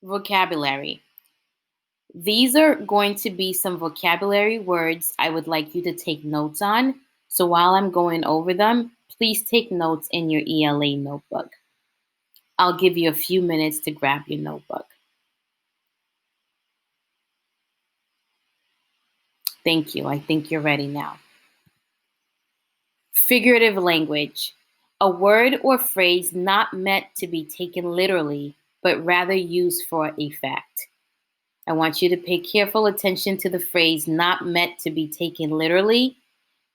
Vocabulary. These are going to be some vocabulary words I would like you to take notes on. So while I'm going over them, please take notes in your ELA notebook. I'll give you a few minutes to grab your notebook. Thank you. I think you're ready now. Figurative language. A word or phrase not meant to be taken literally, but rather used for a fact. I want you to pay careful attention to the phrase not meant to be taken literally.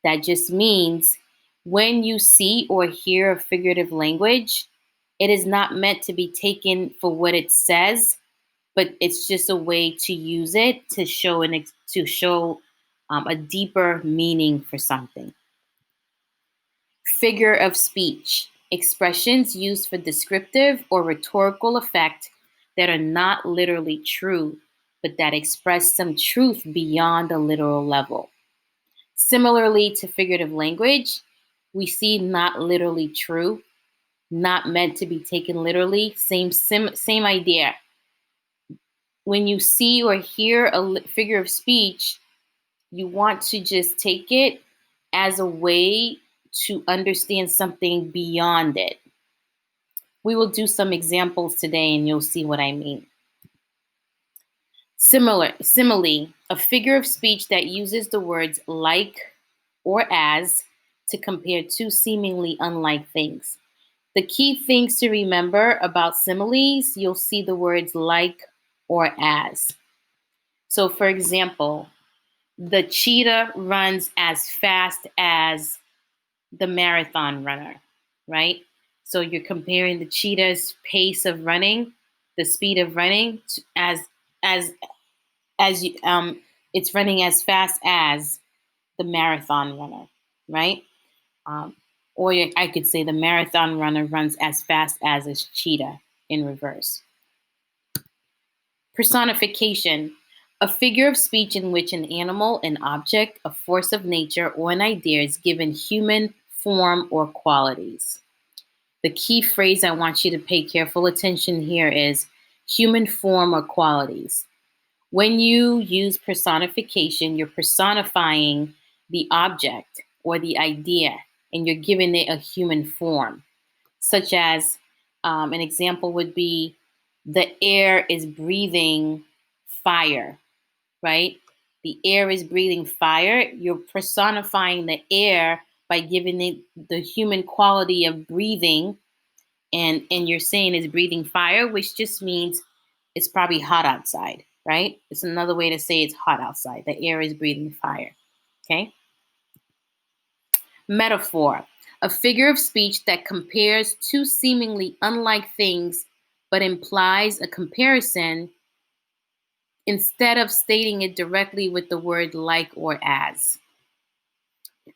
That just means when you see or hear a figurative language, it is not meant to be taken for what it says, but it's just a way to use it to show a deeper meaning for something. Figure of speech. Expressions used for descriptive or rhetorical effect that are not literally true, but that express some truth beyond the literal level. Similarly to figurative language, we see not literally true, not meant to be taken literally. Same idea. When you see or hear a figure of speech, you want to just take it as a way to understand something beyond it. We will do some examples today and you'll see what I mean. Simile, a figure of speech that uses the words like or as to compare two seemingly unlike things. The key things to remember about similes, you'll see the words like or as. So, for example, the cheetah runs as fast as the marathon runner, right? So you're comparing the cheetah's pace of running, the speed of running, as as you, it's running as fast as the marathon runner, right? Um, or I could say the marathon runner runs as fast as a cheetah in reverse. Personification, a figure of speech in which an animal, an object, a force of nature, or an idea is given human form or qualities. The key phrase I want you to pay careful attention here is human form or qualities. When you use personification, you're personifying the object or the idea and you're giving it a human form, such as an example would be the air is breathing fire, right? The air is breathing fire. You're personifying the air by giving it the human quality of breathing, and you're saying it's breathing fire, which just means it's probably hot outside, right? It's another way to say it's hot outside. The air is breathing fire. Okay? Metaphor, a figure of speech that compares two seemingly unlike things but implies a comparison instead of stating it directly with the word like or as.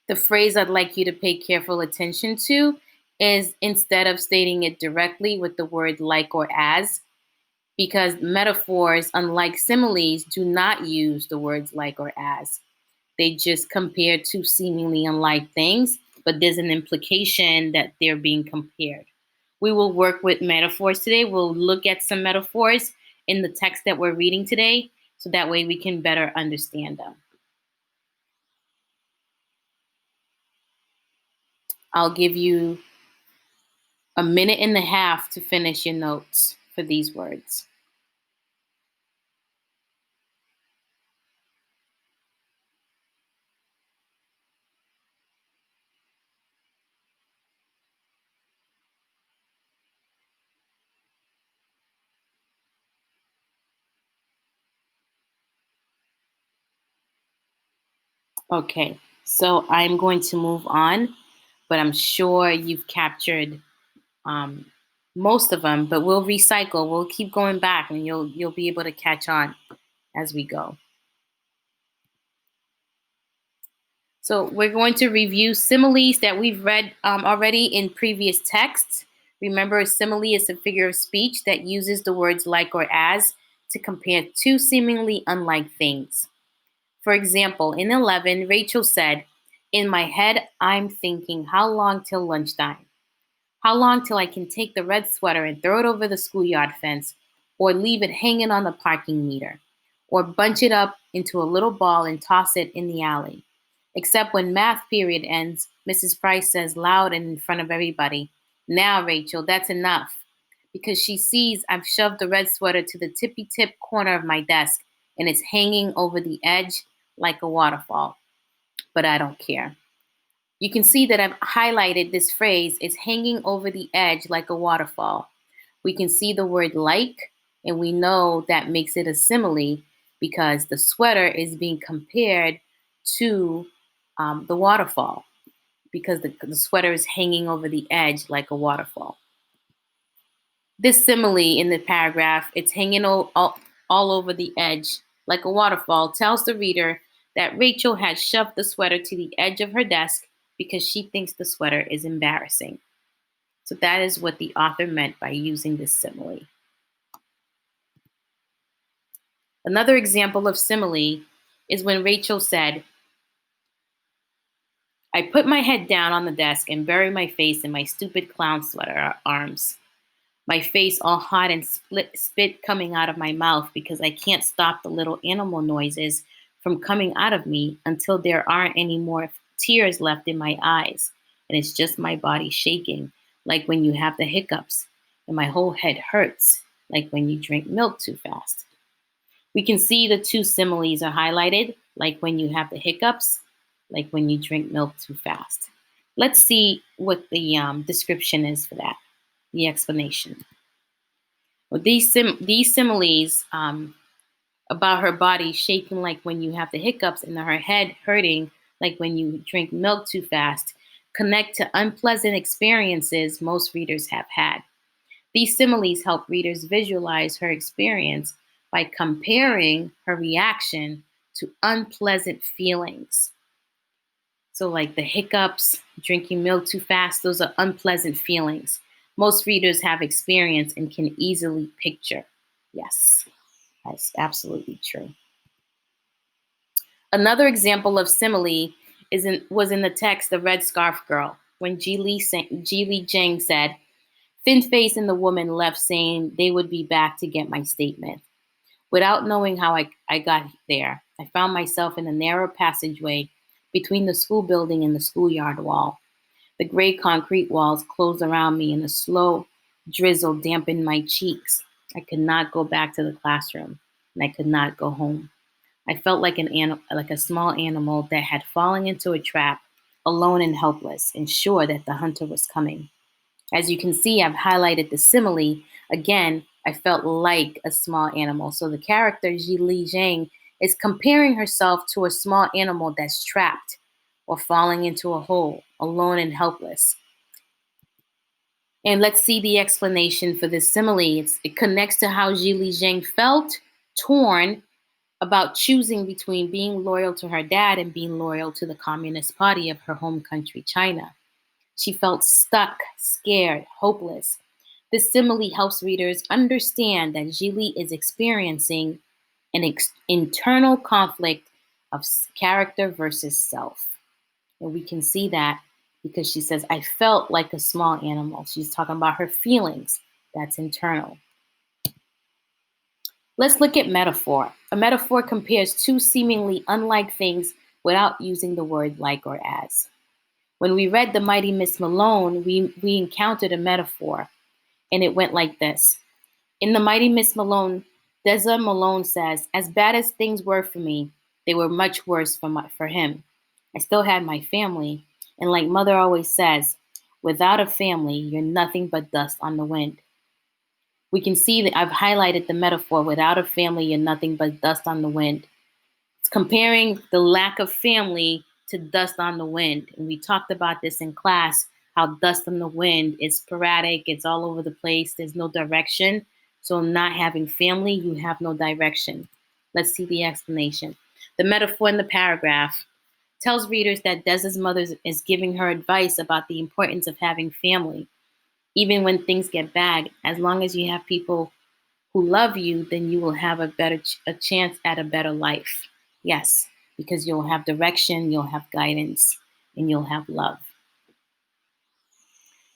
The phrase I'd like you to pay careful attention to is instead of stating it directly with the word like or as, because metaphors, unlike similes, do not use the words like or as. They just compare two seemingly unlike things, but there's an implication that they're being compared. We will work with metaphors today. We'll look at some metaphors in the text that we're reading today, so that way we can better understand them. I'll give you a minute and a half to finish your notes for these words. Okay, so I'm going to move on, but I'm sure you've captured um, most of them. But we'll recycle. We'll keep going back, and you'll be able to catch on as we go. So we're going to review similes that we've read already in previous texts. Remember, a simile is a figure of speech that uses the words like or as to compare two seemingly unlike things. For example, in 11, Rachel said, "In my head, I'm thinking, how long till lunchtime? How long till I can take the red sweater and throw it over the schoolyard fence? or leave it hanging on the parking meter, or bunch it up into a little ball and toss it in the alley. Except when math period ends, Mrs. Price says loud and in front of everybody, "Now, Rachel, that's enough." Because she sees I've shoved the red sweater to the tippy tip corner of my desk and it's hanging over the edge like a waterfall. But I don't care. You can see that I've highlighted this phrase, "it's hanging over the edge like a waterfall." We can see the word like, and we know that makes it a simile because the sweater is being compared to the waterfall because the sweater is hanging over the edge like a waterfall. This simile in the paragraph, "it's hanging all over the edge like a waterfall," tells the reader that Rachel has shoved the sweater to the edge of her desk because she thinks the sweater is embarrassing. So that is what the author meant by using this simile. Another example of simile is when Rachel said, "I put my head down on the desk and bury my face in my stupid clown sweater arms. My face all hot and spit coming out of my mouth because I can't stop the little animal noises from coming out of me until there aren't any more tears left in my eyes. And it's just my body shaking, like when you have the hiccups. And my whole head hurts, like when you drink milk too fast." We can see the two similes are highlighted, like when you have the hiccups, like when you drink milk too fast. Let's see what the description is for that, the explanation. Well, these similes about her body shaking like when you have the hiccups and her head hurting like when you drink milk too fast connect to unpleasant experiences most readers have had. These similes help readers visualize her experience by comparing her reaction to unpleasant feelings. So, like the hiccups, drinking milk too fast, those are unpleasant feelings. Most readers have experienced and can easily picture. Yes, that's absolutely true. Another example of simile was in the text The Red Scarf Girl, when Ji Li Jing said, "Thin Face and the woman left saying they would be back to get my statement." Without knowing how I got there, I found myself in a narrow passageway between the school building and the schoolyard wall. The gray concrete walls closed around me and a slow drizzle dampened my cheeks. I could not go back to the classroom and I could not go home. I felt like like a small animal that had fallen into a trap, alone and helpless, and sure that the hunter was coming. As you can see, I've highlighted the simile. Again, I felt like a small animal. So the character Ji Li Jing is comparing herself to a small animal that's trapped or falling into a hole, alone and helpless. And let's see the explanation for this simile. It connects to how Ji Li Jing felt torn about choosing between being loyal to her dad and being loyal to the Communist Party of her home country, China. She felt stuck, scared, hopeless. This simile helps readers understand that Jili is experiencing an internal conflict of character versus self. And we can see that because she says, "I felt like a small animal." She's talking about her feelings. That's internal. Let's look at metaphor. A metaphor compares two seemingly unlike things without using the word like or as. When we read The Mighty Miss Malone, we encountered a metaphor, and it went like this. In The Mighty Miss Malone, Deza Malone says, "As bad as things were for me, they were much worse for him. I still had my family, and like Mother always says, without a family, you're nothing but dust on the wind." We can see that I've highlighted the metaphor, without a family, you're nothing but dust on the wind. It's comparing the lack of family to dust on the wind. And we talked about this in class, how dust on the wind is sporadic, it's all over the place, there's no direction. So, not having family, you have no direction. Let's see the explanation. The metaphor in the paragraph tells readers that Deza's mother is giving her advice about the importance of having family. Even when things get bad, as long as you have people who love you, then you will have a chance at a better life. Yes, because you'll have direction, you'll have guidance, and you'll have love.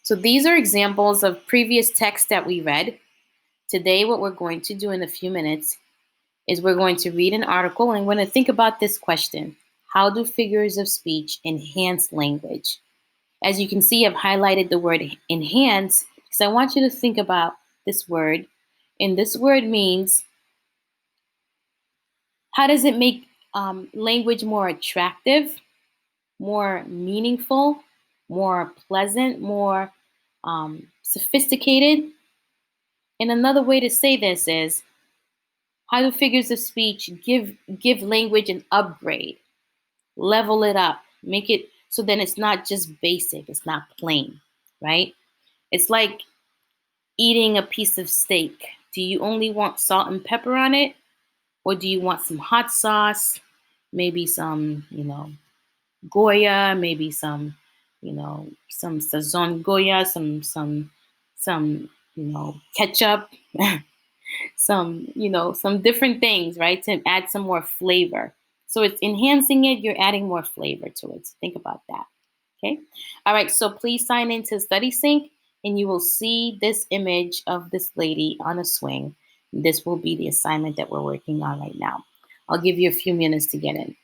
So these are examples of previous texts that we read. Today, what we're going to do in a few minutes is we're going to read an article and we're going to think about this question. How do figures of speech enhance language? As you can see, I've highlighted the word enhance because I want you to think about this word. And this word means, how does it make language more attractive, more meaningful, more pleasant, more sophisticated? And another way to say this is, how do figures of speech give language an upgrade, level it up, make it so then it's not just basic, it's not plain, right? It's like eating a piece of steak. Do you only want salt and pepper on it? Or do you want some hot sauce, maybe some, Goya, maybe some, some Sazon Goya, some, ketchup, some different things, right? To add some more flavor. So it's enhancing it, you're adding more flavor to it. So think about that. Okay. All right. So please sign into StudySync and you will see this image of this lady on a swing. This will be the assignment that we're working on right now. I'll give you a few minutes to get in.